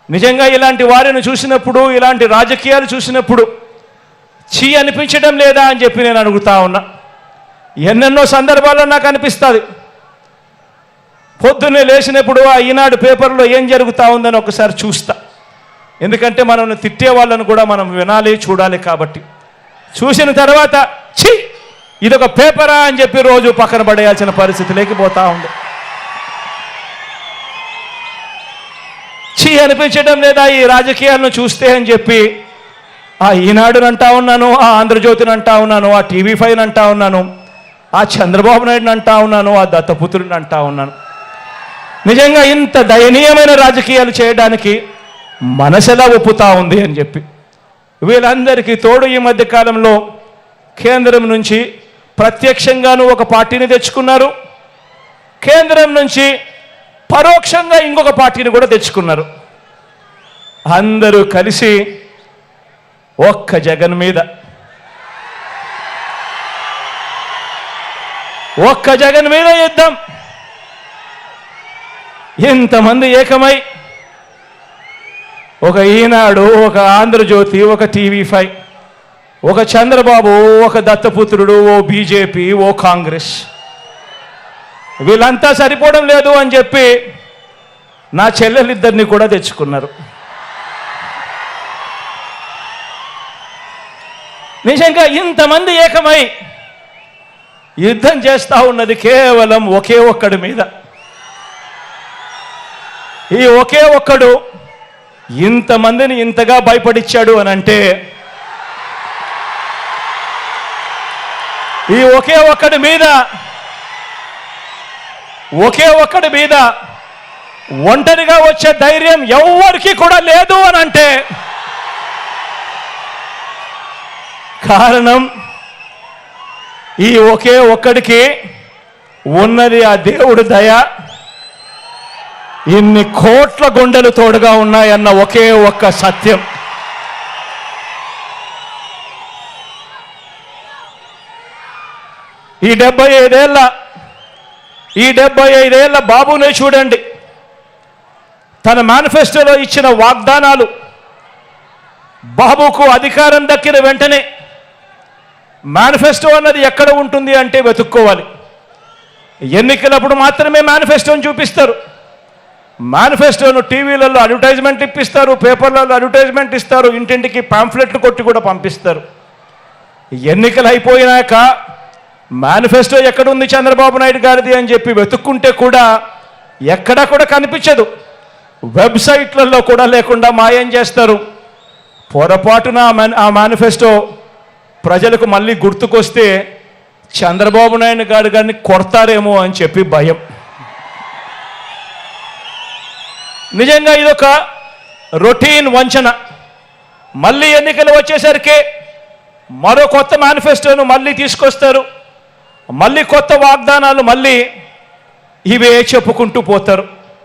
నిజంగా ఇలాంటి వారిని చూసినప్పుడు, ఇలాంటి రాజకీయాలు చూసినప్పుడు చీ అనిపించడం లేదా అని చెప్పి నేను అడుగుతా ఉన్నా. ఎన్నెన్నో సందర్భాల్లో నాకు అనిపిస్తుంది. పొద్దున్నే లేచినప్పుడు ఆ ఈనాడు పేపర్లో ఏం జరుగుతూ ఉందని ఒకసారి చూస్తా. ఎందుకంటే మనం తిట్టే వాళ్ళను కూడా మనం వినాలి, చూడాలి. కాబట్టి చూసిన తర్వాత ఛీ ఇదొక పేపరా అని చెప్పి రోజు పక్కన పడేయాల్సిన పరిస్థితి లేకపోతా ఉంది. చీ అనిపించడం లేదా ఈ రాజకీయాలను చూస్తే అని చెప్పి ఆ ఈనాడుని అంటా ఉన్నాను, ఆ ఆంధ్రజ్యోతిని అంటా ఉన్నాను, ఆ TV5 అంటా ఉన్నాను, ఆ చంద్రబాబు నాయుడుని అంటా ఉన్నాను, ఆ దత్తపుత్రుడిని అంటా ఉన్నాను. నిజంగా ఇంత దయనీయమైన రాజకీయాలు చేయడానికి మనసెలా ఒప్పుతా ఉంది అని చెప్పి. వీళ్ళందరికీ తోడు ఈ మధ్య కాలంలో కేంద్రం నుంచి ప్రత్యక్షంగాను ఒక పార్టీని తెచ్చుకున్నారు, కేంద్రం నుంచి పరోక్షంగా ఇంకొక పార్టీని కూడా తెచ్చుకున్నారు. అందరూ కలిసి ఒక్క జగన్ మీద, ఒక్క జగన్ మీద యుద్ధం. ఇంతమంది ఏకమై ఒక ఈనాడు, ఒక ఆంధ్రజ్యోతి, ఒక TV5, ఒక చంద్రబాబు, ఒక దత్తపుత్రుడు, ఓ బీజేపీ, ఓ కాంగ్రెస్, వీళ్ళంతా సరిపోవడం లేదు అని చెప్పి నా చెల్లెలిద్దరిని కూడా తెచ్చుకున్నారు. నిజంగా ఇంతమంది ఏకమై యుద్ధం చేస్తూ ఉన్నది కేవలం ఒకే ఒక్కడి మీద. ఈ ఒకే ఒక్కడు ఇంతమందిని ఇంతగా భయపడిచ్చాడు అని అంటే ఈ ఒకే ఒక్కడి మీద ఒంటరిగా వచ్చే ధైర్యం ఎవరికి కూడా లేదు అని అంటే కారణం ఈ ఒకే ఒక్కడికి ఉన్నది ఆ దేవుడి దయ. ఇన్ని కోట్ల గుండెలు తోడుగా ఉన్నాయన్న ఒకే ఒక్క సత్యం. ఈ 75 ఏళ్ల బాబునే చూడండి. తన మేనిఫెస్టోలో ఇచ్చిన వాగ్దానాలు, బాబుకు అధికారం దక్కిన వెంటనే మేనిఫెస్టో అన్నది ఎక్కడ ఉంటుంది అంటే వెతుక్కోవాలి. ఎన్నికలప్పుడు మాత్రమే మేనిఫెస్టోని చూపిస్తారు. మేనిఫెస్టోను టీవీలలో అడ్వర్టైజ్మెంట్ ఇప్పిస్తారు, పేపర్లలో అడ్వర్టైజ్మెంట్ ఇస్తారు, ఇంటింటికి పాంఫ్లెట్లు కొట్టి కూడా పంపిస్తారు. ఎన్నికలు అయిపోయినాక మేనిఫెస్టో ఎక్కడుంది చంద్రబాబు నాయుడు గారిది అని చెప్పి వెతుక్కుంటే కూడా ఎక్కడా కూడా కనిపించదు. వెబ్సైట్లలో కూడా లేకుండా మాయం చేస్తారు. పొరపాటున ఆ మేనిఫెస్టో ప్రజలకు మళ్ళీ గుర్తుకొస్తే చంద్రబాబు నాయుడు గారిని కొడతారేమో అని చెప్పి భయం. నిజంగా ఇదొక రొటీన్ వంచన. మళ్ళీ ఎన్నికలు వచ్చేసరికి మరో కొత్త మేనిఫెస్టోను మళ్ళీ తీసుకొస్తారు, మళ్ళీ కొత్త వాగ్దానాలు మళ్ళీ ఇవే చెప్పుకుంటూ పోతారు.